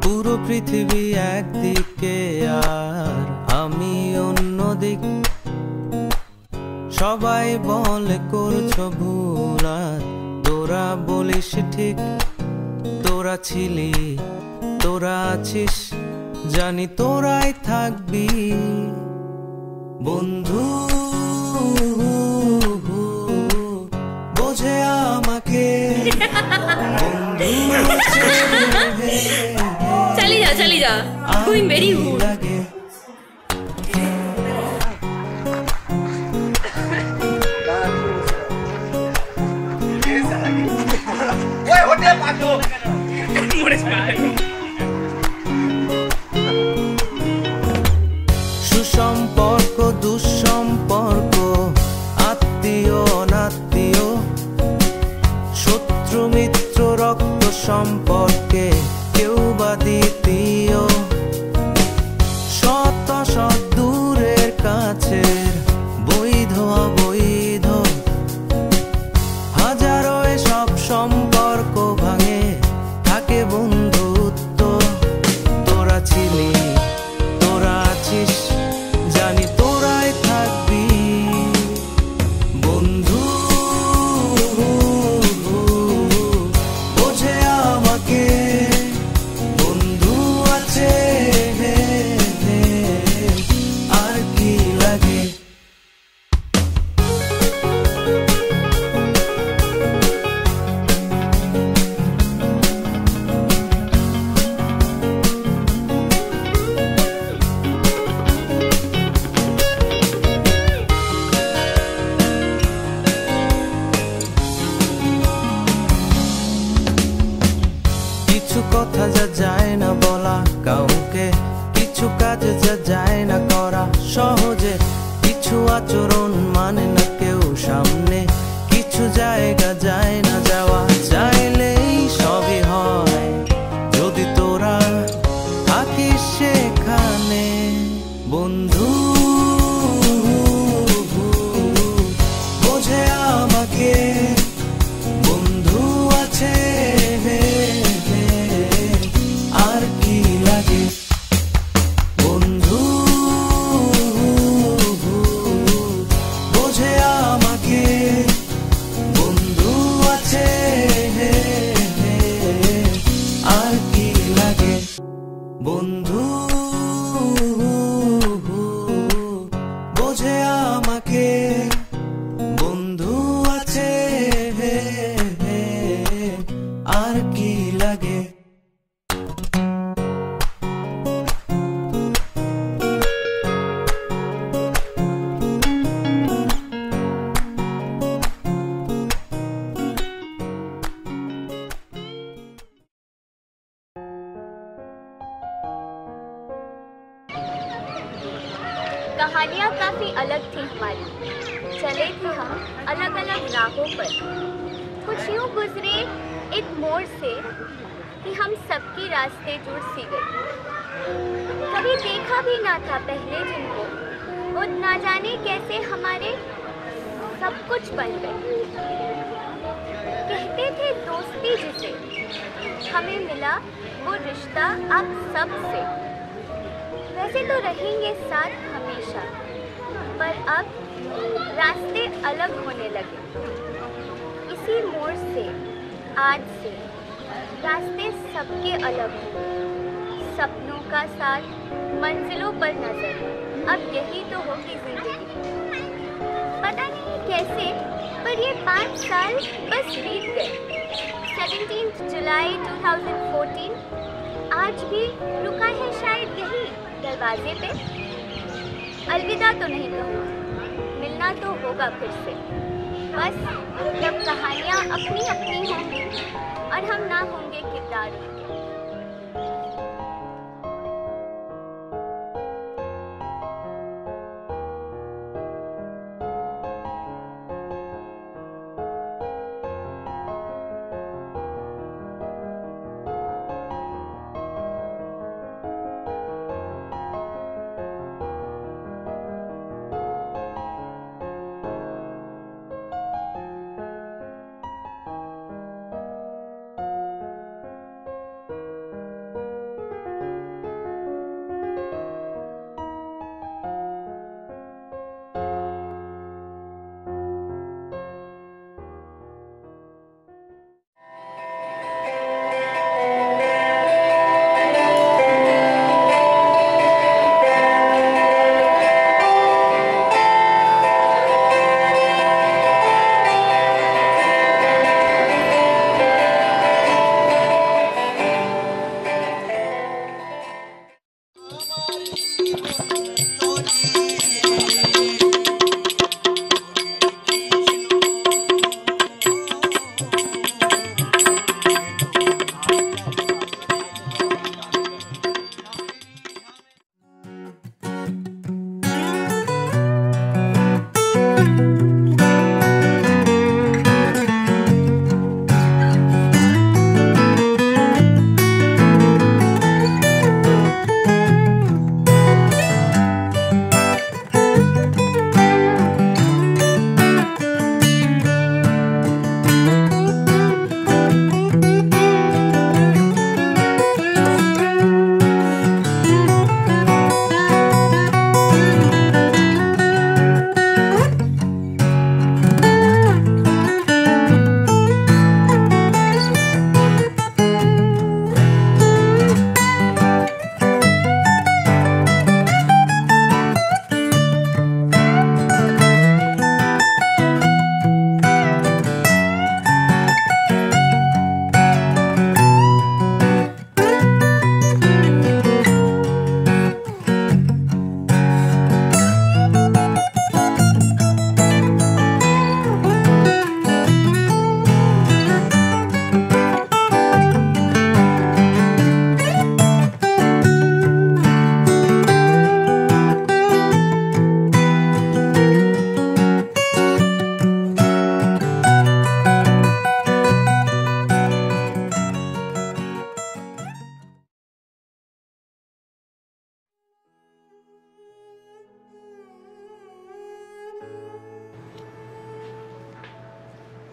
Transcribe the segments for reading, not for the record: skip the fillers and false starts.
পুরো পৃথিবী একদিকে আর আমি অন্যদিক, সবাই বলে করছো ভুল আর তোরা বলিস ঠিক। তোরা ছিলি, তোরা আছিস, জানি তোরাই থাকবি বন্ধু। বোঝে আমাকে চালিয়ে যা চালিয়ে যা, গোয়িং ভেরি গুড। সুসম্পর্ক দুঃসম্পর্ক, আত্মীয় অনাত্মীয়, শত্রু মিত্র রক্ত সম্পর্কে কেউ বা দ্বিতীয়। শত শত দূরের কাছের, বৈধ অবৈধ, হাজারো এসব সম্পর্ক ভাঙে, থাকে বন্ধুত্ব। তোরা ছিলি, তোরা আছিস, জানি তোরাই থাকবি বন্ধু। বোঝে আমাকে বন্ধু আছে, আর কি লাগে। কিছু কথা যা যায় না বলা কাউকে, কিছু কাজ যা যায় না করা সহজে, কিছু আচরণ মানে না কেউ সামনে, কিছু জায়গা যায় না যাওয়া, চাইলেই সবই হয় যদি তোরা থাকিস সেখানে বন্ধু। বোঝে আমাকে বন্ধু আছে, আর কি লাগে বন্ধু। বোঝে আমাকে বন্ধু আছে, আর কি লাগে বন্ধু। বোঝে আমাকে বন্ধু আছে, আর कहानियाँ काफ़ी अलग थी हमारी। चले थे हम अलग अलग राहों पर। कुछ यूँ गुजरे एक मोड़ से कि हम सबकी रास्ते जुड़ सी गए। कभी देखा भी ना था पहले जिनको, वो ना जाने कैसे हमारे सब कुछ बन गए। कहते थे दोस्ती जिसे, हमें मिला वो रिश्ता आप सब से। वैसे तो रहेंगे साथ हमेशा, पर अब रास्ते अलग होने लगे। इसी मोड़ से आज से रास्ते सबके अलग होंगे। सपनों का साथ, मंजिलों पर नजर, अब यही तो होगी जिंदगी। पता नहीं कैसे, पर ये 5 साल बस बीत गए। 17 जुलाई 2014 आज भी रुका है शायद यही दरवाजे पे। अलविदा तो नहीं कहूँगा, मिलना तो होगा फिर से। बस जब कहानियाँ अपनी अपनी होंगी और हम ना होंगे किरदार उनके।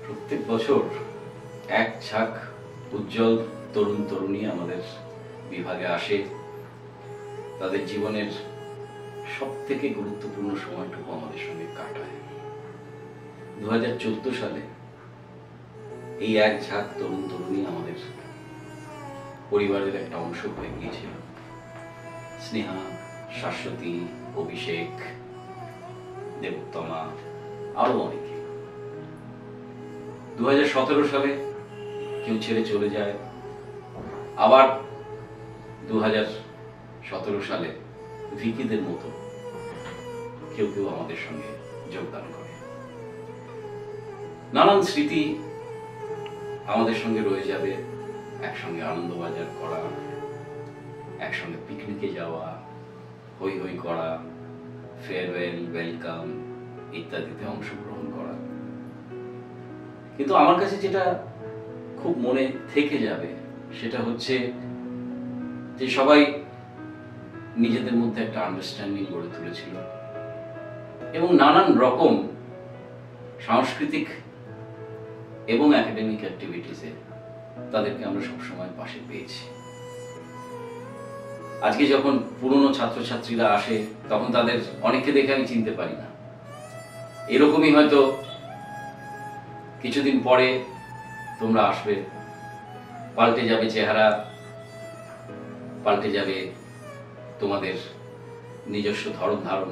প্রত্যেক বছর এক ঝাঁক উজ্জ্বল তরুণ তরুণী আমাদের বিভাগে আসে। তাদের জীবনের সবথেকে গুরুত্বপূর্ণ সময়টুকু আমাদের সঙ্গে কাটায়। 2014 সালে এই এক ঝাঁক তরুণ তরুণী আমাদের পরিবারের একটা অংশ হয়ে গিয়েছিল। স্নেহা, শাশ্বতী, অভিষেক, দেবোত্তমা, আরো অনেকে। 2017 সালে কেউ ছেড়ে চলে যায়, আবার 2017 সালে ভিকিদের মতো কেউ কেউ আমাদের সঙ্গে যোগদান করে। নানান স্মৃতি আমাদের সঙ্গে রয়ে যাবে। একসঙ্গে আনন্দবাজার করা, একসঙ্গে পিকনিকে যাওয়া, হই হই করা, ফেয়ারওয়েল, ওয়েলকাম ইত্যাদিতে অংশগ্রহণ করা। কিন্তু আমার কাছে যেটা খুব মনে থেকে যাবে সেটা হচ্ছে যে সবাই নিজেদের মধ্যে একটা আন্ডারস্ট্যান্ডিং গড়ে তুলেছিল এবং নানান রকম সাংস্কৃতিক এবং একাডেমিক অ্যাক্টিভিটিসে তাদেরকে আমরা সবসময় পাশে পেয়েছি। আজকে যখন পুরনো ছাত্রছাত্রীরা আসে তখন তাদের অনেককে দেখে আমি চিনতে পারি না। এরকমই হয়তো কিছুদিন পরে তোমরা আসবে, পাল্টে যাবে চেহারা, পাল্টে যাবে তোমাদের নিজস্ব ধরন ধারণ,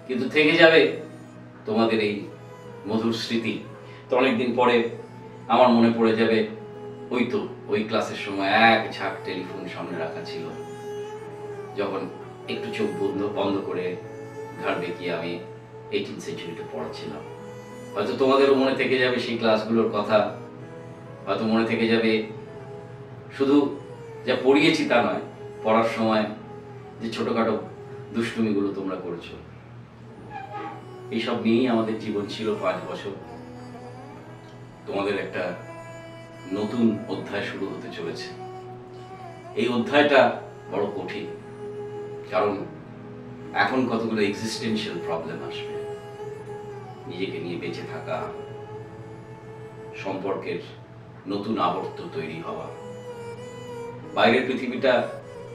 কিন্তু থেকে যাবে তোমাদের এই মধুর স্মৃতি। তো অনেকদিন পরে আমার মনে পড়ে যাবে ওই ক্লাসের সময় এক ঝাঁক টেলিফোন সামনে রাখা ছিল, যখন একটু চোখ বন্ধ করে ঘাড় বেঁকিয়ে আমি 18th সেঞ্চুরিতে পড়াচ্ছিলাম। হয়তো তোমাদেরও মনে থেকে যাবে সেই ক্লাসগুলোর কথা, হয়তো মনে থেকে যাবে শুধু যা পড়িয়েছি তা নয়, পড়ার সময় যে ছোটখাটো দুষ্টুমিগুলো তোমরা করেছো। এইসব নিয়েই আমাদের জীবন ছিল 5 বছর। তোমাদের একটা নতুন অধ্যায় শুরু হতে চলেছে। এই অধ্যায়টা বড় কঠিন, কারণ এখন কতগুলো এক্সিস্টেন্সিয়াল প্রবলেম আসবে। নিজেকে নিয়ে বেঁচে থাকা, সম্পর্কের নতুন আবর্ত তৈরি হওয়া। বাইরের পৃথিবীটা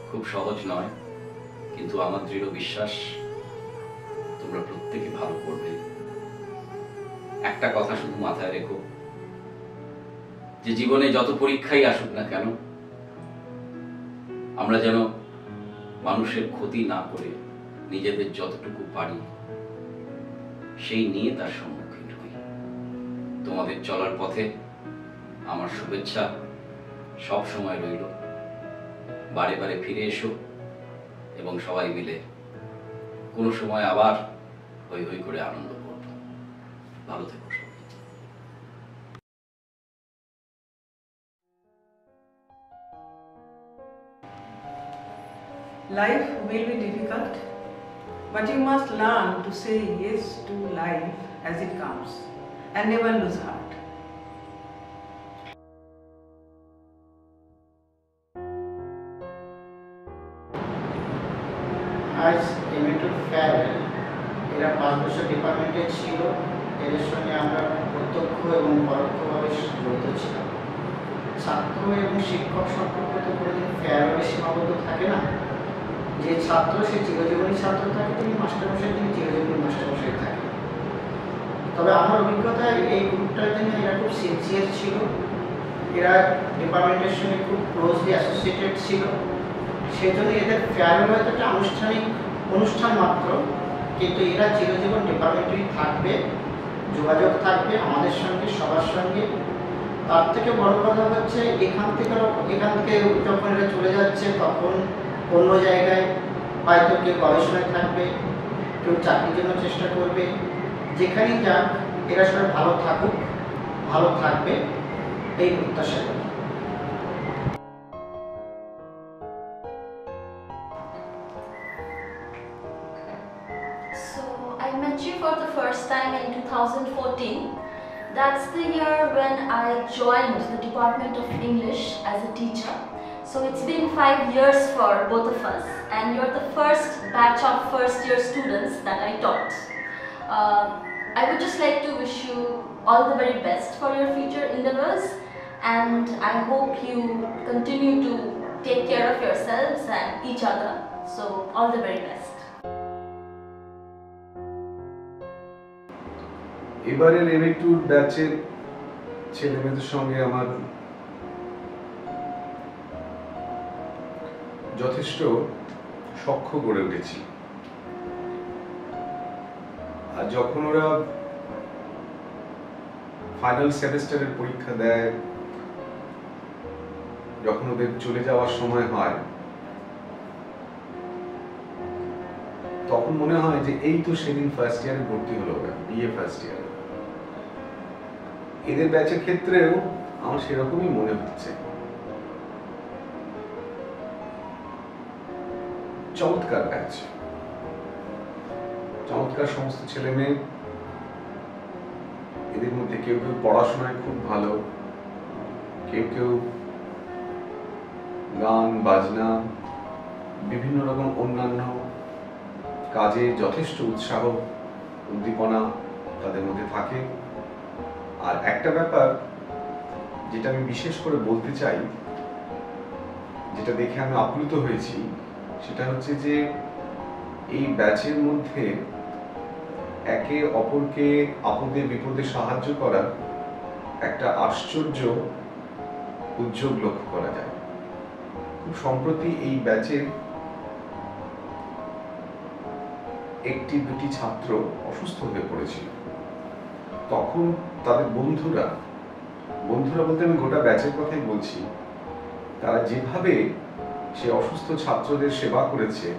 খুব সহজ নয়, কিন্তু আমার দৃঢ় বিশ্বাস তোমরা প্রত্যেকে ভালো করবে। একটা কথা শুধু মাথায় রেখো, যে জীবনে যত পরীক্ষাই আসুক না কেন, আমরা যেন মানুষের ক্ষতি না করে নিজেদের যতটুকু পারি সেই নিয়ে তার সম্মুখীন হই। তোমাদের চলার পথে আমার শুভেচ্ছা সব সময় রইল। বারে বারে ফিরে এসো এবং সবাই মিলে কোনো সময় আবার হই হই করে আনন্দ করব। ভালো থেকো সবাই। Life will be difficult, but you must learn to say yes to life as it comes and never lose heart. আজ এমএটুর ফেয়ারওয়েল, এরা 5 বছর ডিপার্টমেন্টে ছিল। এদের সঙ্গে আমরা প্রত্যক্ষ এবং পরোক্ষভাবে জড়িত ছিলাম। ছাত্র এবং শিক্ষক সম্পর্ক তো কোনোদিন ফেয়ারওয়েলে সীমাবদ্ধ থাকে না। যে ছাত্র সে চিরজীবনী ছাত্র থাকে, তিনি মাস্টারমশাই, তিনি চিরজীবনী মাস্টারমশাই থাকে। তবে আমার অভিজ্ঞতায় এই গ্রুপটার জন্য এরা খুব সিনসিয়ার ছিল। এরা ডিপার্টমেন্টের সঙ্গে খুব ক্লোজলি অ্যাসোসিয়েটেড ছিল। সেজন্য এদের ফেয়ারওয়েল হয়তো একটা আনুষ্ঠানিক অনুষ্ঠান মাত্র, কিন্তু এরা চিরজীবন ডিপার্টমেন্টেই থাকবে, যোগাযোগ থাকবে আমাদের সঙ্গে, সবার সঙ্গে। তার থেকে বড় কথা হচ্ছে এখান থেকে যখন এরা চলে যাচ্ছে তখন অন্য জায়গায় হয়তো কেউ গবেষণায় থাকবে, কেউ চাকরির জন্য চেষ্টা করবে। যেখানেই যাক এরা সবাই ভালো থাকুক, ভালো থাকবে, এই প্রত্যাশা করি। So I met you for the first time in 2014. That's the year when I joined the Department of English as a teacher. So it's been 5 years for both of us, and you're the first batch of first-year students that I taught. I would just like to wish you all the very best for your future endeavors, and I hope you continue to take care of yourselves and each other. So all the very best. এবারের এমএটু ব্যাচের ছেলেমেয়েদের সঙ্গে আমার যথেষ্ট সখ্য গড়ে উঠেছি। আর যখন ওরা ফাইনাল সেমিস্টারের পরীক্ষা দেয়, যখন ওদের চলে যাওয়ার সময় হয়, তখন মনে হয় যে এই তো সেদিন ফার্স্ট ইয়ারে ভর্তি হলো, বিএ ফার্স্ট ইয়ার। এদের ব্যাচের ক্ষেত্রেও আমার সেরকমই মনে হচ্ছে। চমৎকার ব্যাচ। চমৎকার সমস্ত ছেলে মেয়ে। এদের মধ্যে কেউ কেউ পড়াশোনায় খুব ভালো, কেউ কেউ গান বাজনা বিভিন্ন রকম অন্যান্য কাজে যথেষ্ট উৎসাহ উদ্দীপনা তাদের মধ্যে থাকে। আর একটা ব্যাপার যেটা আমি বিশেষ করে বলতে চাই, যেটা দেখে আমি আপ্লুত হয়েছি, সেটা হচ্ছে যে এই ব্যাচের মধ্যে একে অপরকে আপদে বিপদে সাহায্য করার একটা আশ্চর্য উদ্যোগ লক্ষ্য করা যায়। খুব সম্প্রতি এই ব্যাচের একটি দুটি ছাত্র অসুস্থ হয়ে পড়েছিল। তখন তাদের বন্ধুরা বলতে আমি গোটা ব্যাচের কথাই বলছি, তারা যেভাবে সে অসুস্থ ছাত্রদের সেবা করেছে,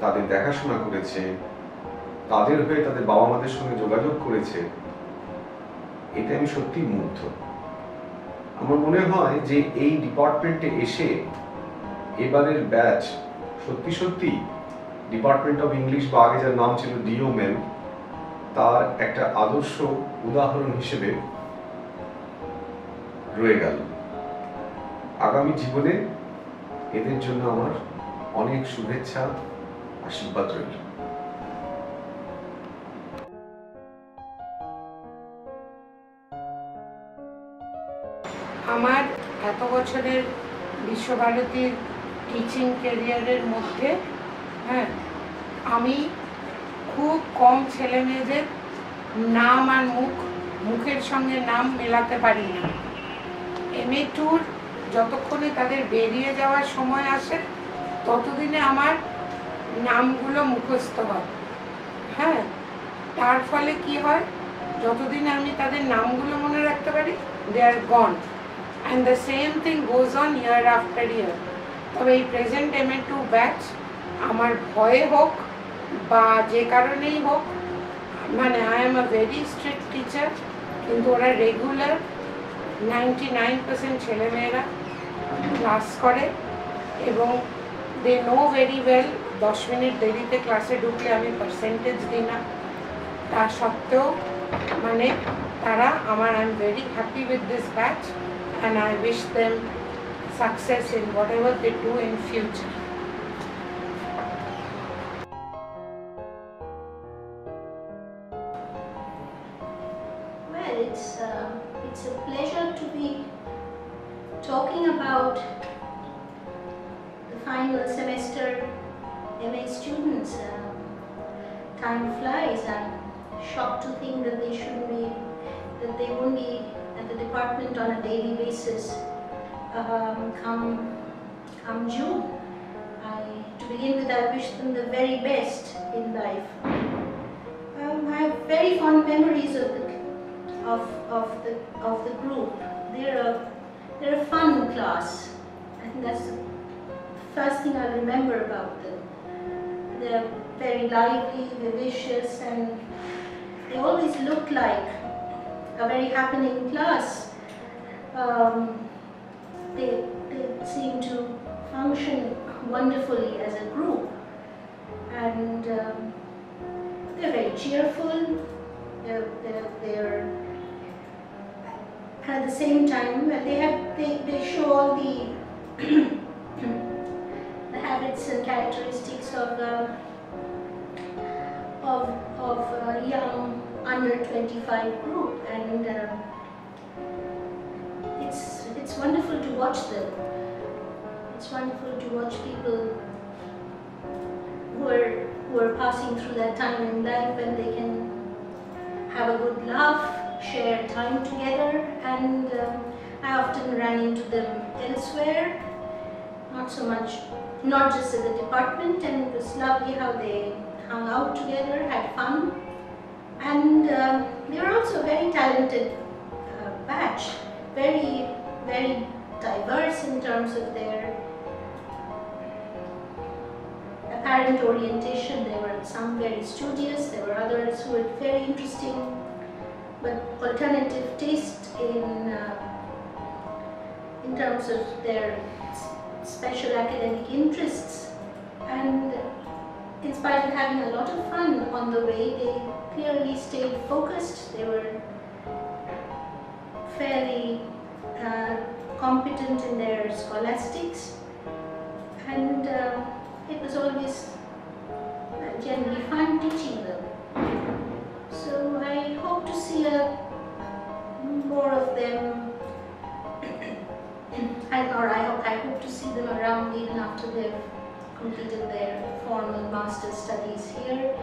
তাদের দেখাশোনা করেছে, তাদের হয়ে তাদের বাবা মাদের সঙ্গে যোগাযোগ করেছে, এতে আমি সত্যি মুগ্ধ। আমার মনে হয় যে এই ডিপার্টমেন্টে এসে এবারের ব্যাচ সত্যি সত্যি ডিপার্টমেন্ট অফ ইংলিশ বা আগে যার নাম ছিল ডিওমেল, তার একটা আদর্শ উদাহরণ হিসেবে রয়ে গেল। আগামী জীবনে এদের জন্য আমার অনেক শুভেচ্ছা, আশীর্বাদ রইল। আমার এত বছরের বিশ্বভারতীর টিচিং ক্যারিয়ারের মধ্যে আমি খুব কম ছেলে মেয়েদের নাম আর মুখের সঙ্গে নাম মেলাতে পারি না। MA ট্যুর যতক্ষণে তাদের বেরিয়ে যাওয়ার সময় আসে ততদিনে আমার নামগুলো মুখস্থ হয়। তার ফলে কি হয়, যতদিন আমি তাদের নামগুলো মনে রাখতে পারি, they are gone and the same thing goes on year after year. তবে এই প্রেজেন্ট MA2 ব্যাচ আমার ভয়ে হোক বা যে কারণেই হোক, মানে I am a very strict teacher, কিন্তু ওরা রেগুলার 99% ছেলেমেয়েরা ক্লাস করে এবং they know very well 10 minute দেরিতে ক্লাসে ঢুকলে আমি পার্সেন্টেজ দিই না। তা সত্ত্বেও মানে তারা আমার I am very happy with this batch and I wish them success in whatever they do in future. Well, it's a pleasure to be talking about the final semester MA students. Time flies. I'm shocked to think that they won't be at the department on a daily basis come June. To begin with, I wish them the very best in life. I have very fond memories of the group. They're a fun class. I think that's the first thing I remember about them. They're very lively, vivacious, and they always look like a very happening class. They seem to function wonderfully as a group, and they're very cheerful. They're at the same time they show all the the habits and characteristics of young under 25 group, and it's wonderful to watch them. It's wonderful to watch people who are passing through that time in life when they can have a good laugh, share time together, and I often ran into them elsewhere, not just at the department, and it was lovely how they hung out together, had fun, and they were also a very talented batch, very, very diverse in terms of their apparent orientation. There were some very studious, there were others who were very interesting but alternative taste in terms of their special academic interests, and in spite of having a lot of fun on the way, they clearly stayed focused. They were fairly competent in their scholastics, and it was always generally fun teaching them. So I hope to see more of them, I hope to see them around even after they've completed their formal master's studies here,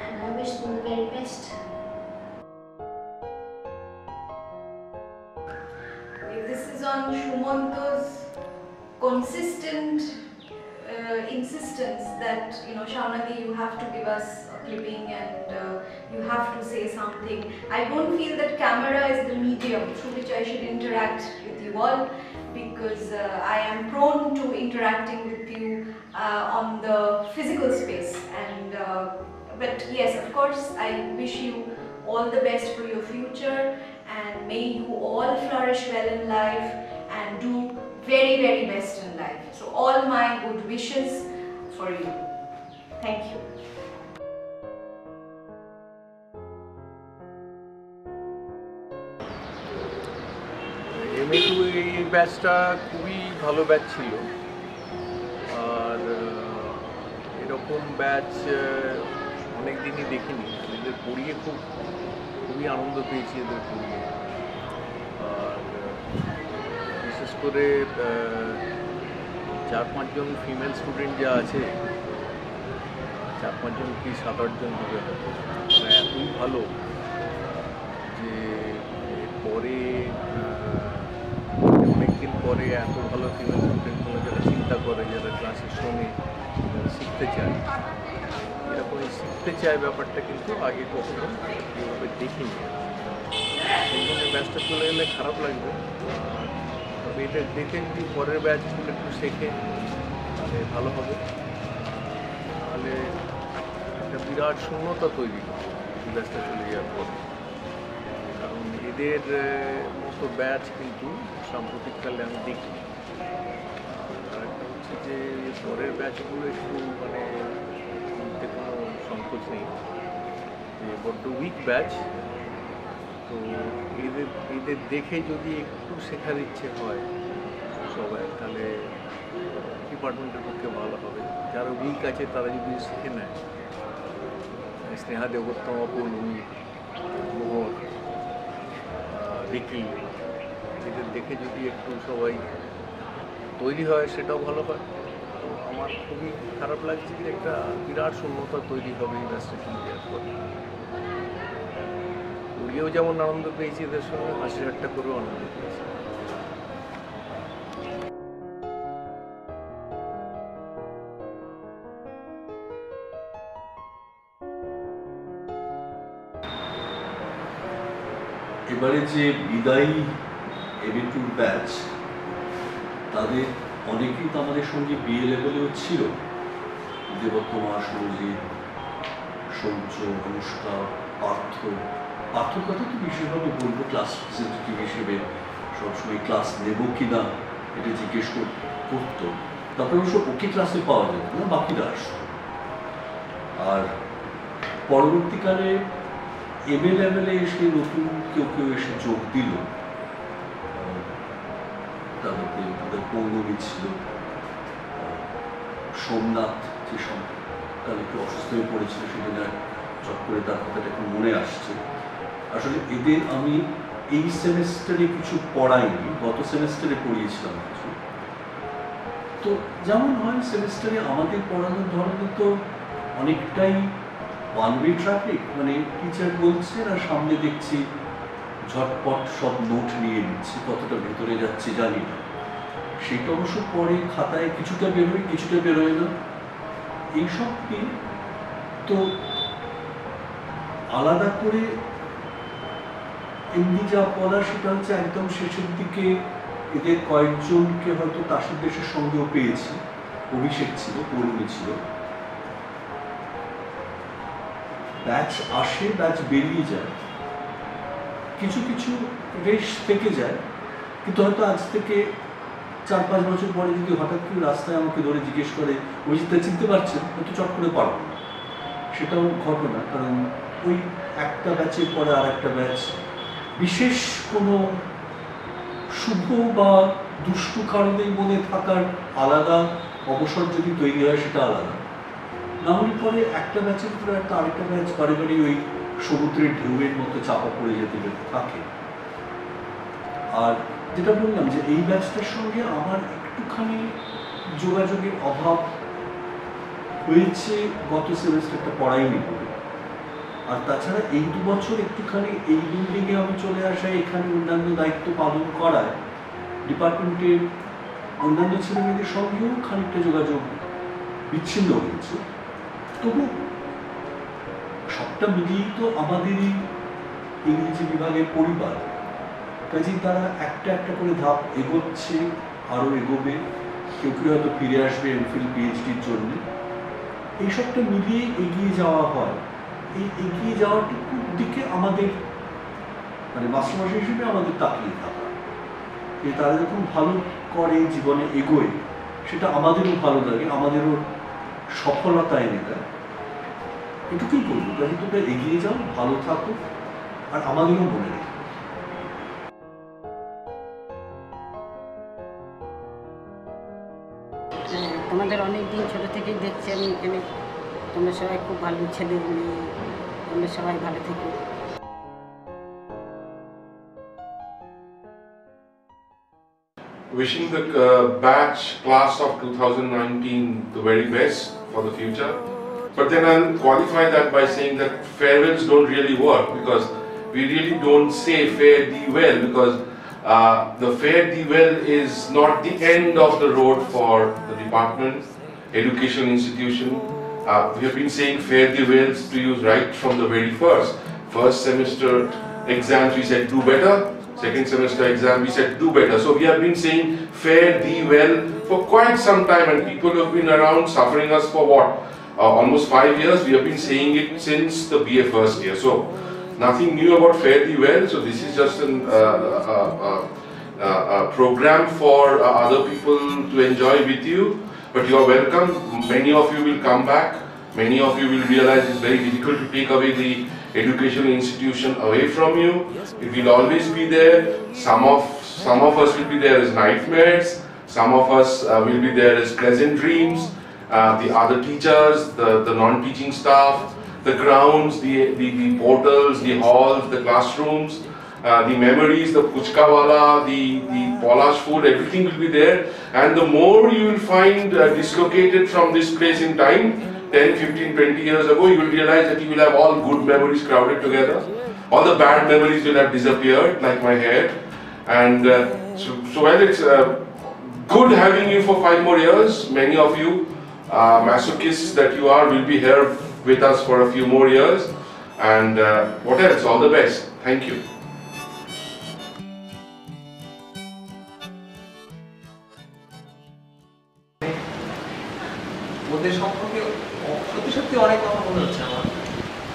and I wish them the very best. This is on Shumanto's consistent insistence that, you know, Shaunagi, you have to give us a clipping and you have to say something. I don't feel that camera is the medium through which I should interact with you all, because I am prone to interacting with you on the physical space. And but yes, of course, I wish you all the best for your future, and may you all flourish well in life and do very, very best in life. So all my good wishes for you. Thank you. MA2 এই ব্যাচটা খুবই ভালো batch ছিল, আর এরকম batch অনেক দিনই দেখিনি। এদের পড়িয়ে খুবই আনন্দ পেয়েছি এদের পড়িয়ে, আর বিশেষ করে 4-5 জন ফিমেল স্টুডেন্ট যা আছে, 4-5 জন কি 7-8 জন হবে, তারা এতই ভালো যে পরে অনেকদিন পরে এত ভালো ফিমেল স্টুডেন্টগুলো যারা চিন্তা করে, যারা ক্লাসে শোনে, যারা শিখতে চায়, এরকম শিখতে চায় ব্যাপারটা কিন্তু আগে কখনো এইভাবে দেখিনি। সেই জন্য ব্যাচটা চলে গেলে খারাপ লাগবে। তবে এটা দেখে যদি পরের ব্যাচগুলো একটু শেখে তাহলে ভালো হবে, তাহলে একটা বিরাট শূন্যতা তৈরি হবে এই ব্যাচটা চলে যাওয়ার পরে। কারণ এদের মতো ব্যাচ কিন্তু সাম্প্রতিককালে আমি দেখি। আর একটা হচ্ছে যে পরের ব্যাচগুলো একটু মানে কোনো সংকোচ নেই, যে বড্ড উইক ব্যাচ, তো এদের দেখে যদি একটু শেখার ইচ্ছে হয় সবাই, তাহলে ডিপার্টমেন্টের পক্ষে ভালো হবে। যারা উইক আছে তারা যদি শিখে নেয়, স্নেহা দেবোত্তম, পৌলমী, মোহর, রিকি, এদের দেখে যদি একটু সবাই তৈরি হয় সেটাও ভালো হয়। তো আমার খুবই খারাপ লাগছে যে একটা বিরাট শূন্যতা তৈরি হবে এই ব্যাচটা চলে যাওয়ার পরে। পড়িয়েও যেমন আনন্দ পেয়েছি, এদের সঙ্গে হাসি ঠাট্টা করেও আনন্দ পেয়েছি। এবারে যে বিদায়ী MA2 ব্যাচ, তাদের অনেকেই তো আমাদের সঙ্গে BA লেভেলেও ছিল। দেবোত্তমা, সঞ্জিত, সঞ্চ, অনুষ্কা, পার্থর কথা তো বিশেষভাবে বলবো, ক্লাস রিপ্রেজেন্টেটিভ হিসেবে সবসময় ক্লাস নেব কি না এটা জিজ্ঞেস করতো। তারপরে অবশ্য ওকে ক্লাসে পাওয়া যেত না, বাকিরা আসতো। আর পরবর্তীকালে MA লেভেলে এসে নতুন কেউ এসে যোগ দিল। তার মধ্যে তাদের পৌলমী ছিল, সোমনাথ, যে কাল একটু অসুস্থ হয়ে পড়েছিল, সেদিন চট করে তার কথাটা এখন মনে আসছে। আসলে এদের আমি এই সেমেস্টারে কিছু পড়াইনি, গত সেমেস্টারে পড়িয়েছিলাম কিছু। তো যেমন হয় সেমেস্টারে আমাদের পড়ানোর ধরনের তো অনেকটাই ওয়ান ওয়ে ট্রাফিক, মানে টিচার বলছে আর সামনে দেখছি ঝটপট সব নোট নিয়ে নিচ্ছি, কতটা ভেতরে যাচ্ছে জানি না। সেটা অবশ্য পরে খাতায় কিছুটা বেরোয়, কিছুটা বেরোয় না। এইসব কি তো আলাদা করে এমনি যা বলা সেটা হচ্ছে একদম শেষের দিকে এদের কয়েকজনকে হয়তো তাসের দেশের সঙ্গেও পেয়েছি। অভিষেক ছিল, পৌলমী ছিল। ব্যাচ আসে, ব্যাচ বেরিয়ে যায়, কিছু কিছু রেশ থেকে যায়, কিন্তু হয়তো আজ থেকে 4-5 বছর পরে যদি হঠাৎ করে রাস্তায় আমাকে ধরে জিজ্ঞেস করে অভিজিৎ চিনতে পারছেন, হয়তো চট করে পারবো না, সেটাও ঘটনা। কারণ ওই একটা ব্যাচের পরে আর একটা ব্যাচ, বিশেষ কোনো শুভ বা দুষ্টু কারণেই মনে থাকার আলাদা অবসর যদি তৈরি হয় সেটা আলাদা, না হলে পরে একটা ব্যাচের পরে একটা আরেকটা ব্যাচ বারে বারে ওই সমুদ্রের ঢেউয়ের মতো চাপা পড়ে যেতে থাকে। আর যেটা বললাম যে এই ব্যাচটার সঙ্গে আমার একটুখানি যোগাযোগের অভাব হয়েছে গত সেমেস্টারটা পড়াইনি বলে। আর তাছাড়া এই 2 বছর একটুখানি এই বিল্ডিংয়ে আমি চলে আসায়, এখানে অন্যান্য দায়িত্ব পালন করায় ডিপার্টমেন্টের অন্যান্য ছেলেমেয়েদের সঙ্গেও খানিকটা যোগাযোগ বিচ্ছিন্ন হয়েছে। তবু সবটা মিলিয়েই তো আমাদেরই ইংরেজি বিভাগের পরিবার, কাজেই তারা একটা একটা করে ধাপ এগোচ্ছে, আরও এগোবে, কেউ কেউ হয়তো ফিরে আসবে এমফিল পিএইচডির জন্য। এই সবটা মিলিয়ে এগিয়ে যাওয়া হয়। এই এগিয়ে যাওয়াটুকুর দিকে আমাদের মানে মাস্টারমশাই হিসেবে আমাদের তাকিয়ে থাকা, যে তারা যখন ভালো করে জীবনে এগোয় সেটা আমাদেরও ভালো লাগে, আমাদেরও সফলতা এনে দেয়। এটুকুই বলবো, কাজে তোমরা এগিয়ে যাও, ভালো থাকো, আর আমাদেরও মনে রেখো। তোমাদের অনেক দিন ছোটো থেকেই দেখছি আমি এখানে, তোমরা সবাই খুব ভালো ছেলে মেয়ে, তোমরা সবাই ভালো থেকো। Wishing the batch class of 2019 the very best for the future. But then I'll qualify that by saying that farewells don't really work, because we really don't say fare thee well, because the fare thee well is not the end of the road for the department, education institution. We have been saying fare thee well to you right from the very first semester exams we said do better, second semester exam we said do better. So we have been saying fare thee well for quite some time, and people have been around suffering us for what? Almost 5 years. We have been saying it since the BA first year. So nothing new about fare thee well. So this is just a program for other people to enjoy with you. But you are welcome. Many of you will come back. Many of you will realize it's very difficult to take away the educational institution away from you. It will always be there. Some of us will be there as nightmares. Some of us will be there as pleasant dreams. The other teachers, the non-teaching staff, the grounds, the portals, the halls, the classrooms, the memories, the puchkawala, the Polish food, everything will be there. And the more you will find dislocated from this place in time, 10, 15, 20 years ago, you will realize that you will have all good memories crowded together. All the bad memories will have disappeared, like my hair. And so well, it's good having you for 5 more years. Many of you, masochists that you are, will be here with us for a few more years. And what else? All the best. Thank you. ওদের সম্পর্কে সত্যি সত্যি অনেক কথা মনে হচ্ছে আমার,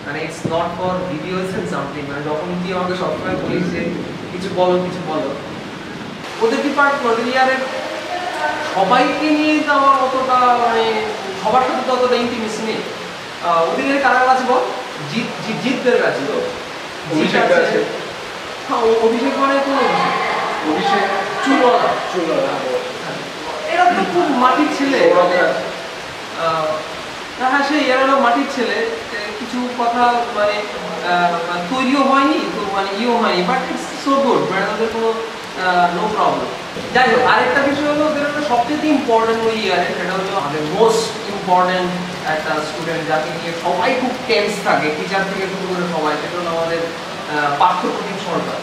মানে it's not for videos and something, মানে যখন তুই আমাকে সবসময় বলিস যে কিছু বলো কিছু বলো, ওদের ডিপার্টমেন্ট ইয়ারের সবাইকে নিয়ে যাওয়ার অতটা মানে সবার সাথে তো অতটা ইন্টিমেসি নেই। ওদিকে কারা আছে বল, জিতদের কাছে তো অভিষেক আছে। হ্যাঁ, অভিষেক মানে কোন অভিষেক? চুলওয়ালা। এরা তো খুব মাটির ছেলে। হ্যাঁ, সেই এরা মাটির ছেলে, কিছু কথা মানে তৈরিও হয়নি তো মানে ইও হয়নি, বাট ইটস সো গুড, মানে ওদের কোনো নো প্রবলেম। যাই হোক, আরেকটা বিষয় হলো ওদের একটা সবচেয়ে ইম্পর্টেন্ট ওই ইয়ারে, সেটা হলো আমাদের মোস্ট ইম্পর্টেন্ট একটা স্টুডেন্ট যাকে নিয়ে সবাই খুব টেন্স থাকে, টিচার থেকে শুরু করে সবাই, সেটা হলো আমাদের পার্থপ্রতিম সরকার।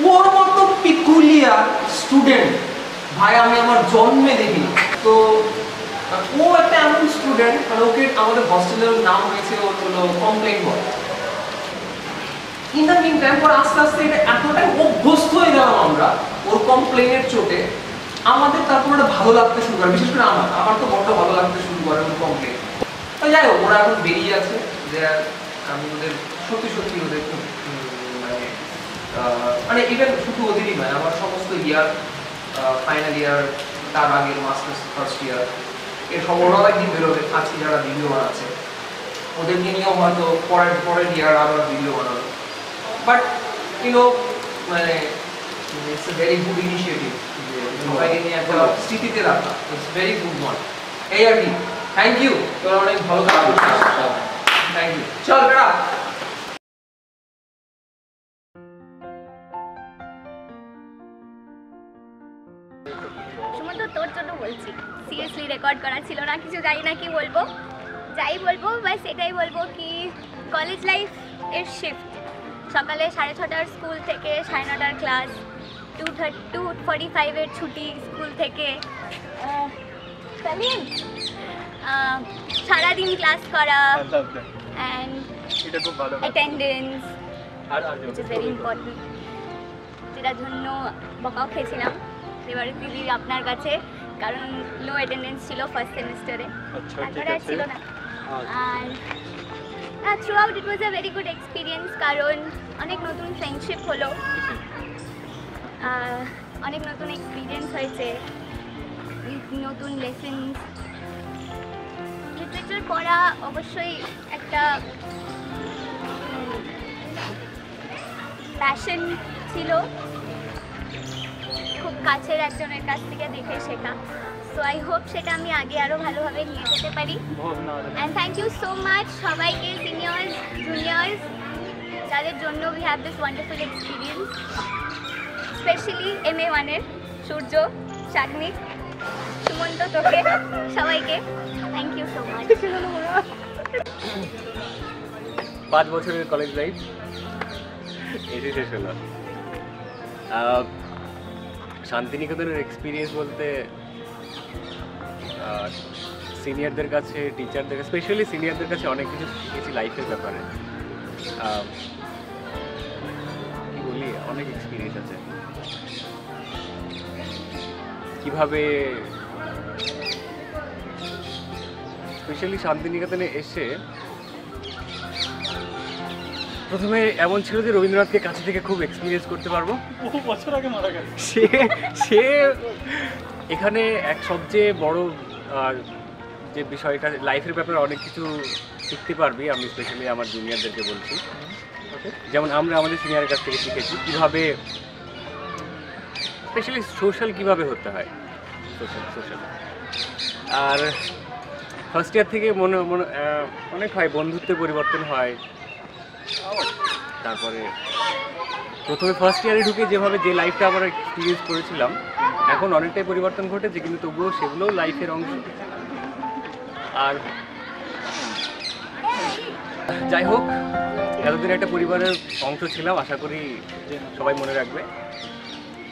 ওর মতো পিকুলিয়ার স্টুডেন্ট ভাই আমি আমার জন্মে দেখিনি। তো ও একটা এমন স্টুডেন্ট, মানে ওকে আমাদের হস্টেলের নাম হয়েছে ওর হলো complain boy. In the mean time পর আস্তে আস্তে এটা এতটাই অভ্যস্ত হয়ে গেলাম আমরা ওর কমপ্লেনের চোটে, আমাদের তারপর ওটা ভালো লাগতে শুরু করে, বিশেষ করে আমার তো বড় ভালো লাগতে শুরু করে ওর কমপ্লেন। তো যাই হোক, ওরা এখন বেরিয়ে আছে, যে আমি ওদের সত্যি সত্যি ওদের খুব মানে মানে ইভেন শুধু ওদেরই নয়, আমার সমস্ত ইয়ার, ফাইনাল ইয়ার, তার আগের মাস্টার্স ফার্স্ট ইয়ার, এর সব ওরাও একদিন বেরোবে, আজকে যারা ভিডিও বানাচ্ছে ওদেরকে নিয়েও হয়তো পরের ইয়ার আবার ভিডিও বানাবে। বাট মানে it's a very good initiative, সবাইকে নিয়ে একটা স্মৃতিতে রাখা, ইটস ভেরি গুড ওয়ান। এই আর কি, থ্যাংক ইউ, তোরা অনেক ভালো কাজ করছিস, থ্যাংক ইউ। চল বেড়া। সুমন্ত, তোর জন্য বলছি, সিরিয়াসলি রেকর্ড করা ছিল না, কিছু জানি না কি বলবো, যাই বলবো বাস এটাই বলবো কি কলেজ লাইফ এর শিফট, সকালে 6:30টার স্কুল থেকে 9:30টার ক্লাস, 2:45 ছুটি স্কুল থেকে, সারাদিন ক্লাস করা, and attendance which is very important, যেটার জন্য বকাও খেয়েছিলাম এবারে দিদি আপনার কাছে, কারণ লো অ্যাটেন্ডেন্স ছিল ফার্স্ট সেমিস্টারে, তারপরে আর ছিল না। আর throughout it was a very good experience, কারণ অনেক নতুন ফ্রেন্ডশিপ হলো, অনেক নতুন এক্সপিরিয়েন্স হয়েছে, নতুন লেসেন্স। লিটারেচার পড়া অবশ্যই একটা প্যাশন ছিল, খুব কাছের একজনের কাছ থেকে দেখে শেখা। সো আই হোপ সেটা আমি আগে আরও ভালোভাবে নিয়ে যেতে পারি। And thank you so much সবাইকে, সিনিয়র্স জুনিয়র্স, যাদের জন্য we have this wonderful experience, specially MA1-এর সূর্য, শাগনি, সুমন্ত, তোকে সবাইকে থ্যাংক ইউ সো মাচ। 5 বছরের কলেজ লাইফ এসে শেষ হলো। শান্তিনিকেতনের এক্সপিরিয়েন্স বলতে সিনিয়রদের কাছে, টিচারদের কাছে, স্পেশালি সিনিয়রদের কাছে অনেক কিছু শিখেছি লাইফের ব্যাপারে। কি বলি, অনেক এক্সপিরিয়েন্স আছে, কিভাবে স্পেশালি শান্তিনিকেতনে এসে প্রথমে এমন ছিল যে রবীন্দ্রনাথকে কাছে থেকে খুব এক্সপিরিয়েন্স করতে পারবো। বহু বছর আগে মারা গেছে সে এখানে এক সবচেয়ে বড় যে বিষয়টা, লাইফের ব্যাপারে অনেক কিছু শিখতে পারবি। আমি স্পেশালি আমার জুনিয়রদেরকে বলছি, যেমন আমরা আমাদের সিনিয়রের কাছ থেকে শিখেছি কীভাবে স্পেশালি সোশ্যাল কীভাবে হতে হয়, সোশ্যাল। আর ফার্স্ট ইয়ার থেকে মনে অনেক হয় বন্ধুত্বের পরিবর্তন হয়। তারপরে প্রথমে ফার্স্ট ইয়ারে ঢুকে যেভাবে যে লাইফটা আমরা এক্সপিরিয়েন্স করেছিলাম, এখন অনেকটাই পরিবর্তন ঘটেছে, কিন্তু তবুও সেগুলোও লাইফের অংশ। আর যাই হোক, এতদিন একটা পরিবারের অংশ ছিলাম, আশা করি সবাই মনে রাখবে,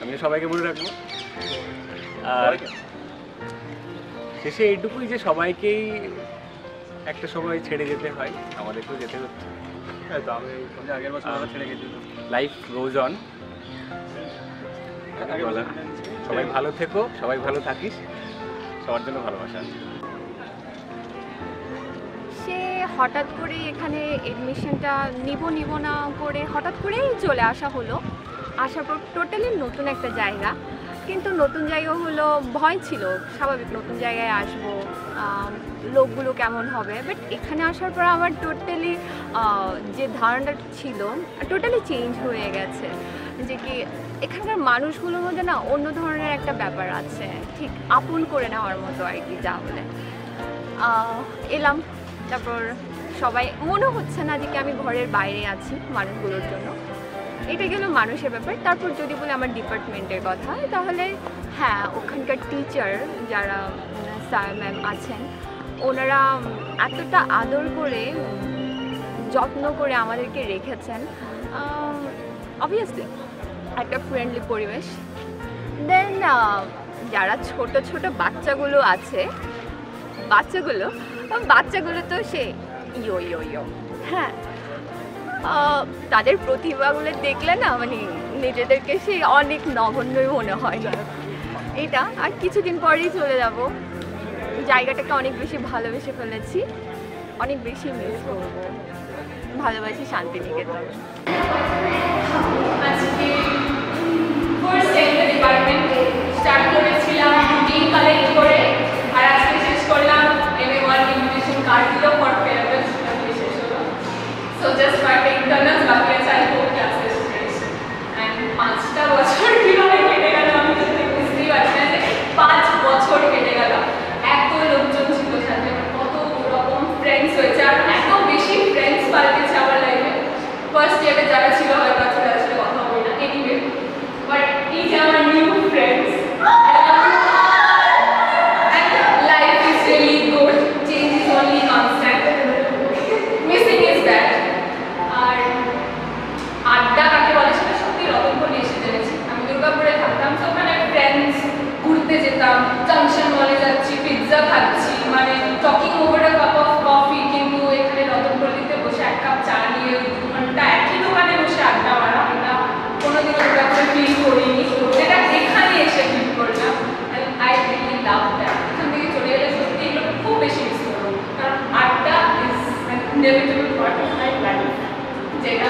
আমি সবাইকে মনে রাখবো। আর শেষে এইটুকুই যে সবাইকেই একটা সময় ছেড়ে যেতে হয়, আমাদেরকেও যেতে হচ্ছে। আগের বছর ছেড়ে গেছি, লাইফ গোজ অন। সবাই ভালো থেকো, সবাই ভালো থাকিস, সবার জন্য ভালোবাসা। সে হঠাৎ করে এখানে এডমিশনটা নিব না করে হঠাৎ করেই চলে আসা হলো, আসার পর টোটালি নতুন একটা জায়গা, কিন্তু নতুন জায়গা হলো, ভয় ছিল স্বাভাবিক, নতুন জায়গায় আসবো, লোকগুলো কেমন হবে, বাট এখানে আসার পর আমার টোটালি যে ধারণাটা ছিল টোটালি চেঞ্জ হয়ে গেছে, যে কি এখানকার মানুষগুলোর মধ্যে না অন্য ধরনের একটা ব্যাপার আছে, ঠিক আপন করে নেওয়ার মতো আর কি। যা বলে এলাম, তারপর সবাই মনে হচ্ছে না যে কি আমি ঘরের বাইরে আছি মানুষগুলোর জন্য, এটা গেল মানুষের ব্যাপার। তারপর যদি বলি আমার ডিপার্টমেন্টের কথা, তাহলে হ্যাঁ, ওখানকার টিচার যারা স্যার ম্যাম আছেন, ওনারা এতটা আদর করে যত্ন করে আমাদেরকে রেখেছেন, অবভিয়াসলি একটা ফ্রেন্ডলি পরিবেশ। দেন যারা ছোট ছোট বাচ্চাগুলো আছে, বাচ্চাগুলো তো সে ইয়ো হ্যাঁ, তাদের প্রতিভাগুলো দেখলে না মানে নিজেদেরকে সে অনেক নগণ্যই মনে হয় এটা। আর কিছুদিন পরেই চলে যাব, জায়গাটাকে অনেক বেশি ভালোবেসে ফেলেছি, অনেক বেশি মিস করবো, ভালোবাসি শান্তিনিকেতন। ফিল করিনি, যেটা এখানে এসে ফিল করলাম। I really love that. এখান থেকে চলে গেলে সত্যি এগুলো খুব বেশি মিস করবো, কারণ আর্টটা is an inevitable part of my life, যেটা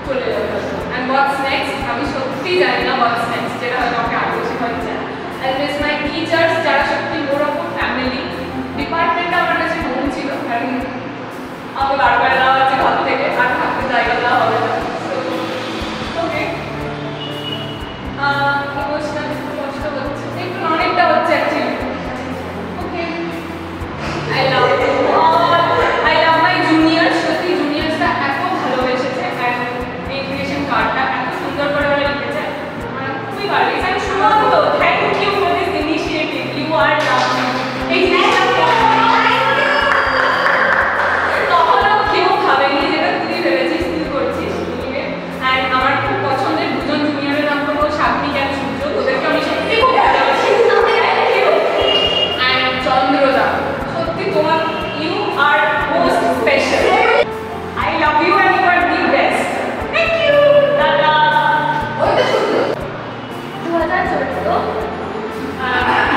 চলে যাবে। অ্যান্ড হোয়াটস নেক্সট আমি সত্যি জানি না হোয়াটস নেক্সট, যেটা হয়তো আমাকে আরও বেশি হচ্ছে। অ্যান্ড মিস মাই টিচার্স, যারা সত্যি মোর অফ ফ্যামিলি। ডিপার্টমেন্টটা আমার কাছে হোম ছিল, কারণ আমাকে বার করে দেওয়া হচ্ছে ঘর থেকে, আর থাকতে জায়গা দেওয়া হবে না। ওকে, ইমোশনাল কষ্ট হচ্ছে, একটু অনেকটা হচ্ছে actually. Okay, I love I love my juniors. সত্যি জুনিয়র্সরা এত ভালোবেসেছে, অ্যান্ড এই ক্রিয়েশন কার্ডটা এত সুন্দর করে ওরা লিখেছে, আমার খুবই ভালো লেগেছে। আমি Sumanta, thank you for this initiative, you are lovely. এই জিনিসটা কখনো কেউ ভাবেনি, যেটা তুই ভেবেছিস, তুই করছিস। অ্যান্ড আমার খুব পছন্দের দুজন জুনিয়রের নাম হলো সাগ্নিক অ্যান্ড সূর্য, ওদেরকে আমি সত্যি খুব ভালোবাসি। অ্যান্ড চন্দ্রদা, সত্যি তোমার you are most special. I love you and you are the best. Thank you দাদা। ওইটা শুধু 2014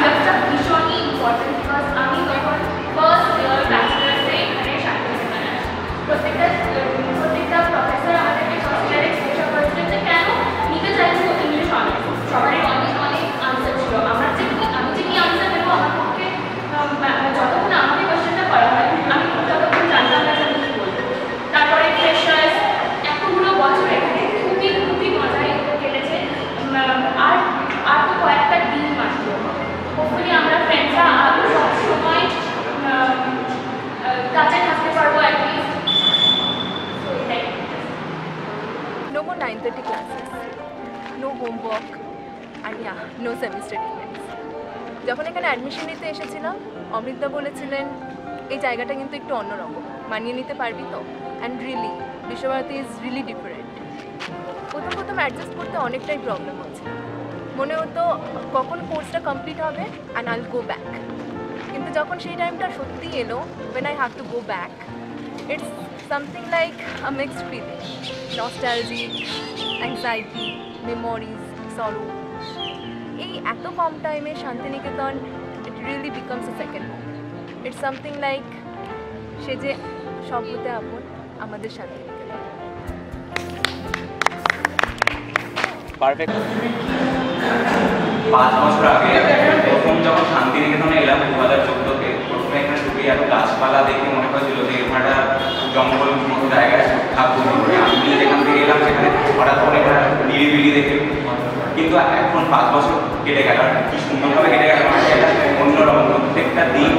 এটা ভীষণই ইম্পর্টেন্ট, বিকজ আমি তখন ফার্স্ট ইয়ার ব্যাচেলার্সে এখানে শান্তিনিকেতনে আসি। প্রত্যেকটা প্রফেসর আমাদেরকে ফার্স্ট ইয়ারে এক্সপোজার করেছিলেন যে কেন নিতে চাইছি ইংলিশ অনার্স। সবারই অনেক অনেক আনসার ছিল, আমি যে কি আনসার দেবো আমার পক্ষে যতক্ষণ আমাকে কোয়েশ্চেনটা করা হয় আমি ততক্ষণ জানতাম না যে আমি কী বলবো। তারপরে ফ্রেশার্স, এতগুলো বছর এখানে খুবই খুবই মজায় কেটেছে। আর তো কয়েকটা দিন মাত্র, হোপফুলি আমরা ফ্রেন্ডসরা আরও সবসময় কাছে থাকতে পারবো অ্যাটলিস্ট। সো এটাই। No more 9:30 classes, no homework, and yeah, no semester defense. যখন এখানে অ্যাডমিশন নিতে এসেছিলাম, অমৃতা বলেছিলেন এই জায়গাটা কিন্তু একটু অন্যরকম, মানিয়ে নিতে পারবি তো? And really Visva Bharati is really different. প্রথম অ্যাডজাস্ট করতে অনেকটাই প্রবলেম হচ্ছে, মনে হতো কখন কোর্সটা কমপ্লিট হবে অ্যান্ড আইল গো ব্যাক। কিন্তু যখন সেই টাইমটা সত্যি এলো, when I have to go back, it's something like a mixed feeling, nostalgic, anxiety, memories, sorrow. এই এত কম টাইমে Santiniketan, it really becomes a second home. It's something like সে যে সব হতে আপন আমাদের শান্তিনিকেতন। পারফেক্ট। 5 বছর আগে প্রথম যখন শান্তিনিকেতনে এলাম 2014-তে, প্রথমে এখানে ঢুকে এত গাছপালা দেখে মনে হয়েছিল যে এখানটা জঙ্গল মতো জায়গায় থাকবো। আমি যেখান থেকে এলাম সেখানে হঠাৎ করে এটা নিরিবিলি দেখে, কিন্তু এখন 5 বছর কেটে গেল, কি সুন্দরভাবে কেটে গেল। এটা অন্যরকম, প্রত্যেকটা দিন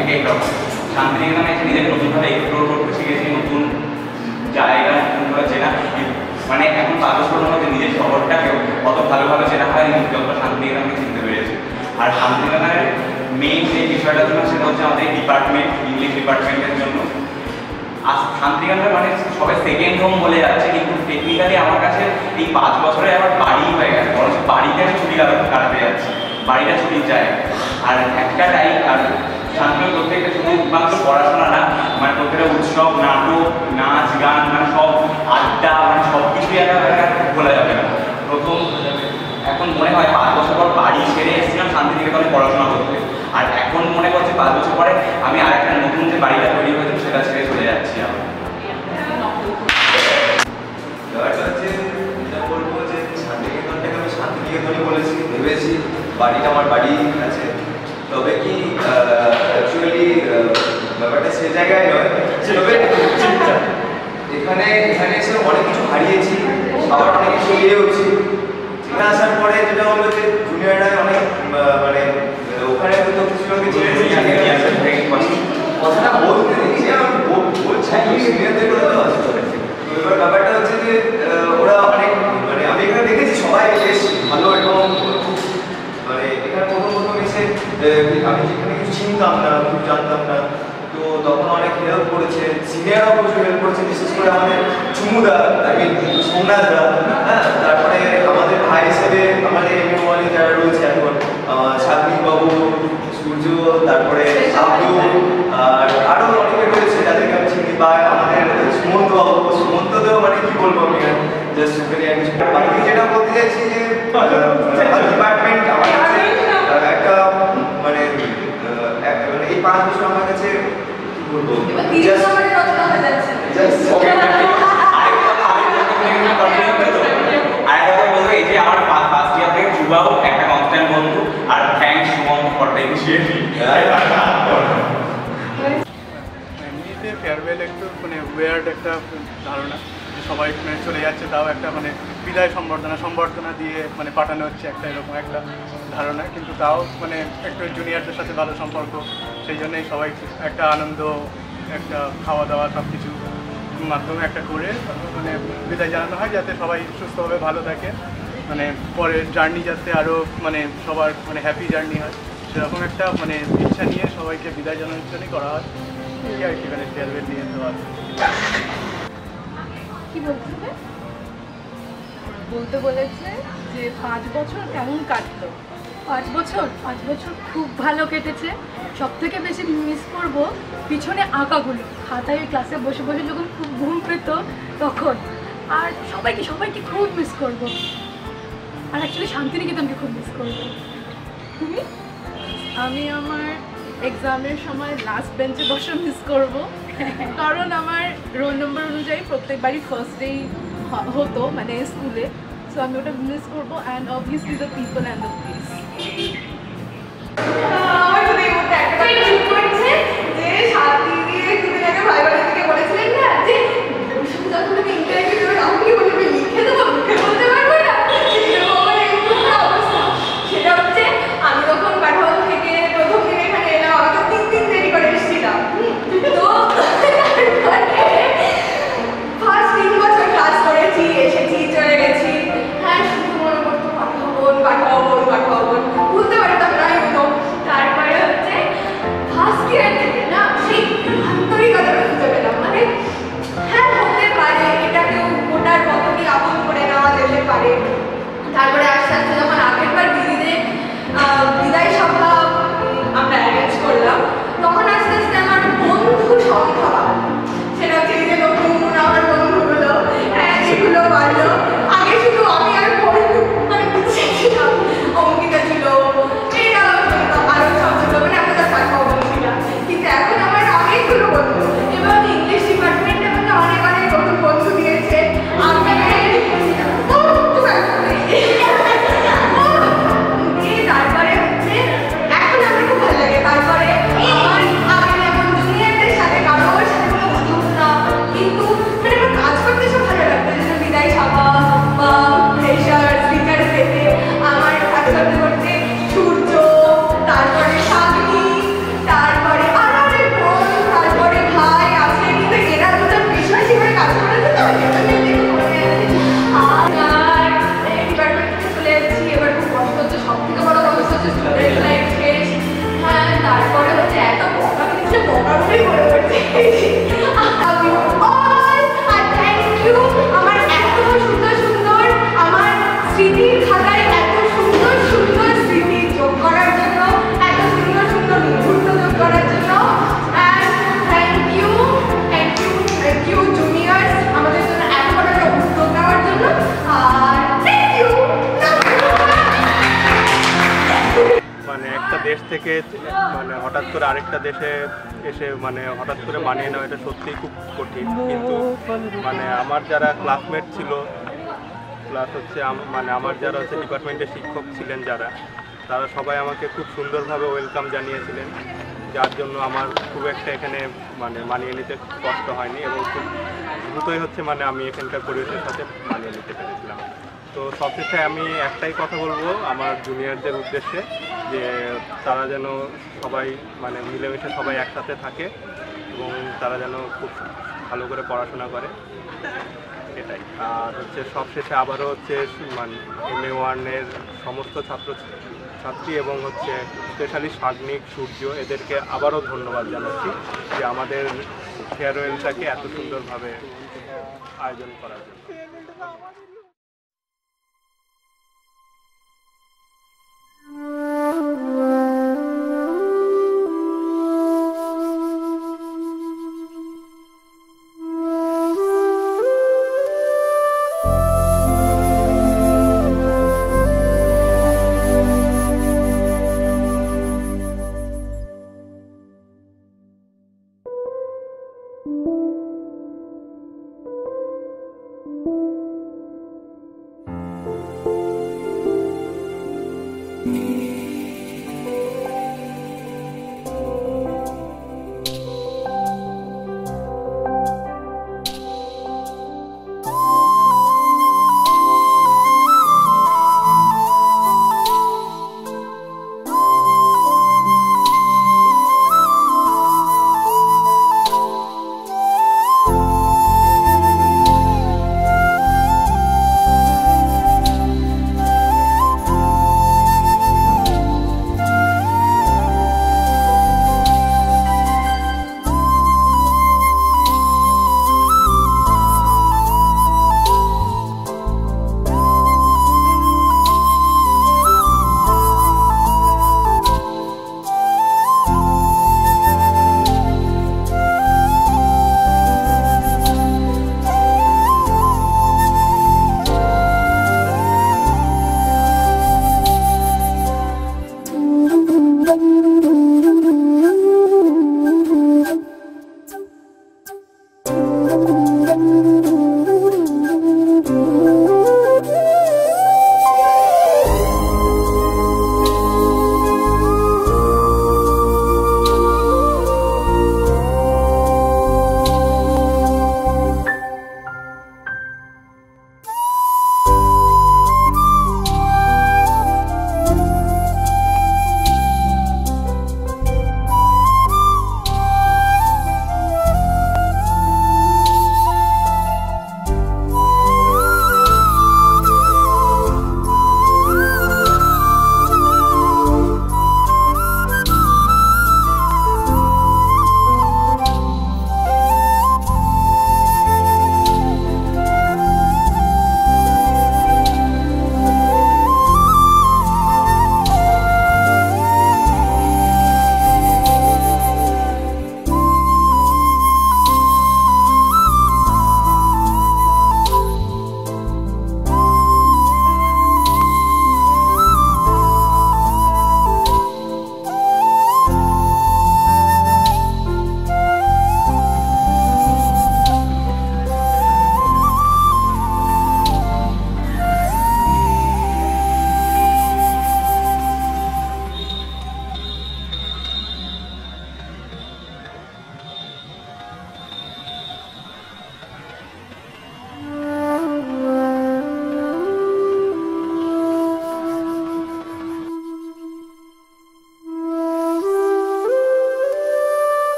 এক এক রকম। শান্তিনিকেতনে এসে নিজেকে নতুনভাবে এক্সপ্লোর করতে শিখেছি, নতুন জায়গা নতুনভাবে চেনা। মানে এখন 5 বছরের মধ্যে নিজের শহরটাকেও কত ভালোভাবে চেনা হয় যত শান্তিনিকেতনকে চিনতে পেরেছে। আর শান্তিনিকেতনের মেইন যে বিষয়টা ছিল সেটা হচ্ছে আমাদের ডিপার্টমেন্ট, ইংলিশ ডিপার্টমেন্টের জন্য। আর শান্তিনিকেতন মানে সবাই সেকেন্ড হোম বলে যাচ্ছে, কিন্তু টেকনিক্যালি আমার কাছে এই 5 বছরে আবার বাড়ি হয়ে গেছে, বরঞ্চ বাড়িতে আমি ছুটি কাটাতে যাচ্ছি, বাড়িটা ছুটির জায়গা। আর একটা টাইম আর শান্তিনিকেতন প্রত্যেকটা শুধু মাত্র পড়াশোনা না, মানে প্রত্যেকটা উৎসব, নাটক, নাচ, গান, মানে সব আড্ডা, মানে সব কিছুই একটা বলা যাবে না। প্রথম এখন মনে হয় 5 বছর পর বাড়ি ছেড়ে এসেছিলাম শান্তিনিকেতনে পড়াশোনা করতে, আর এখন মনে করছে 5 বছর পরে আমি আর একটা নতুন যে বাড়িটা তৈরি হয়েছে সেটা ছেড়ে চলে যাচ্ছি। ব্যাপারটা হচ্ছে যেটা বলবো যে শান্তিনিকেতনটাকে আমি শান্তিনিকেতনই বলেছি, ভেবেছি বাড়িটা আমার বাড়ি আছে। তবে কি অ্যাকচুয়ালি ব্যাপারটা সে জায়গায় নয়, এখানে এসে অনেক কিছু হারিয়েছি, আবার অনেক কিছু পেয়েওছি। এখানে আসার পরে যেটা হলো যে জুনিয়ররা অনেক মানে ওখানে হয়তো কিছু লোকে কথাটা বলতে দেখছি, আমি বলছি সিনিয়রদের কথা তো আছে। তো এবার ব্যাপারটা হচ্ছে যে ওরা অনেক মানে আমি এখানে দেখেছি সবাই বেশ ভালো, এবং মানে এখানে প্রথম এসে আমি যেখানে কিছু চিনতাম না, কিছু জানতাম না, তো তখন অনেক হেল্প করেছে, সিনিয়ররাও প্রচুর হেল্প করেছে, বিশেষ করে আমাদের চুমুদা, সোমনাথদা, হ্যাঁ, তারপরে আমাদের ভাই হিসেবে আমাদের এমএ যারা রয়েছে এখন, সাগ্নিক বাবু, সূর্য, তারপরে আব্দুল, আর আরও অনেকে রয়েছে যাদেরকে আমি চিনি, বা আমাদের সুমন্ত বাবু। সুমন্তদেও মানে কি বলবো আমি, জাস্ট যেটা বলতে চাইছি যে এমনিতে ফেয়ারওয়েল একটু মানে ওয়ার্ড একটা ধারণা, যে সবাই মানে চলে যাচ্ছে, তাও একটা মানে বিদায় সম্বর্ধনা দিয়ে মানে পাঠানো হচ্ছে, একটা এরকম একটা ধারণা। কিন্তু তাও মানে একটু জুনিয়রদের সাথে ভালো সম্পর্ক, সেই জন্যই সবাই একটা আনন্দ, একটা খাওয়া দাওয়া সব কিছু মাধ্যমে একটা করে মানে বিদায় জানানো হয়, যাতে সবাই সুস্থভাবে ভালো থাকে, মানে পরের জার্নি যাতে আরও মানে সবার মানে হ্যাপি জার্নি হয়, সেরকম একটা মানে ইচ্ছা নিয়ে সবাইকে বিদায় জানানোর জন্যই করা হয়। এই আর কি মানে ফেয়ারওয়েল নিয়ে দেওয়া কি বলতে বলতে বলেছে যে 5 বছর কেমন কাটলো। 5 বছর খুব ভালো কেটেছে। সব থেকে বেশি মিস করবো পিছনে আঁকাগুলো, খাতায় ক্লাসে বসে বসে যখন খুব ঘুম পেত তখন। আর সবাইকে খুব মিস করবো। আর অ্যাকচুয়ালি শান্তিনিকেতনকে খুব মিস করবো। তুমি? আমি আমার এক্সামের সময় লাস্ট বেঞ্চে বসে মিস করব, কারণ আমার রোল নম্বর অনুযায়ী প্রত্যেকবারই ফার্স্ট ডেই হতো মানে স্কুলে, সো আমি ওটা মিস করবো। And obviously the people and the place. তারপরে আস্তে আস্তে যখন আগের বার দিদিদের বিদায় সভা আমরা অ্যারেঞ্জ করলাম, তখন আস্তে আস্তে আমার বন্ধু সংখ্যা বাড়লো। সেটা হচ্ছে যে নতুন আমার বন্ধুগুলো এগুলো বাড়লো। আগে শুধু আমি আর বন্ধু মানে পিছিয়ে ছিলাম, অঙ্কিতা ছিল, এরা আরো সব ছিল, মানে আমাদের পাঠা ছিলাম। কিন্তু এখন আমার অনেকগুলো বন্ধু, এবং ইংলিশ ডিপার্টমেন্টে আমাকে অনেক অনেক নতুন বন্ধু দিয়েছে। তারপরে হচ্ছে এখন আমার খুব ভালো লাগে। তারপরে আমি যেমন জুনিয়রদের সাথে কারোর সাথে কোনো কথা হতো না, কিন্তু মানে আমার কাজ করতে সব ভালো লাগতো। যেন বিদায় সভা বা প্রেশার স্পিকার পেতে আমার কাজ করতে করতে সূর্য, তারপরে শান্তি, তারপরে আর অনেক বোন, তারপরে ভাই আছে, কিন্তু এরা দুজন বিশ্বাসী হয়ে কাজ করেছে তো সবথেকে বড় সমস্যা হচ্ছে স্টুডেন্ট লাইফ শেষ। হ্যাঁ, তারপরে হচ্ছে এত বকা দিচ্ছে, বকার উপরেই পড়ে পড়ছে। থ্যাংক ইউ আমার এত সুন্দর সুন্দর আমার স্মৃতির খাতায় এত সুন্দর সুন্দর স্মৃতি যোগ করার জন্য, এত সুন্দর সুন্দর মুহূর্ত যোগ করার জন্য। থ্যাংক ইউ জুনিয়র্স আমাদের জন্য এত বড় একটা উদ্যোগ নেওয়ার জন্য। আর থ্যাংক ইউ। মানে একটা দেশ থেকে মানে হঠাৎ করে আরেকটা দেশে এসে মানে হঠাৎ করে মানিয়ে নেওয়া, এটা সত্যিই খুব কঠিন। কিন্তু মানে আমার যারা ক্লাসমেট ছিল, প্লাস হচ্ছে মানে আমার যারা হচ্ছে ডিপার্টমেন্টের শিক্ষক ছিলেন যারা, তারা সবাই আমাকে খুব সুন্দরভাবে ওয়েলকাম জানিয়েছিলেন, যার জন্য আমার খুব একটা এখানে মানে মানিয়ে নিতে কষ্ট হয়নি, এবং খুব দ্রুতই হচ্ছে মানে আমি এখানকার পরিবেশের সাথে মানিয়ে নিতে পেরেছিলাম। তো সবশেষে আমি একটাই কথা বলবো আমার জুনিয়রদের উদ্দেশ্যে, যে তারা যেন সবাই মানে মিলেমিশে সবাই একসাথে থাকে, এবং তারা যেন খুব ভালো করে পড়াশোনা করে, এটাই। আর হচ্ছে সবশেষে আবারও হচ্ছে মানে MA1-এর সমস্ত ছাত্রী এবং হচ্ছে স্পেশালি সাগ্নিক, সূর্য, এদেরকে আবারও ধন্যবাদ জানাচ্ছি যে আমাদের ফেয়ারওয়েলটাকে এত সুন্দরভাবে আয়োজন করার জন্য।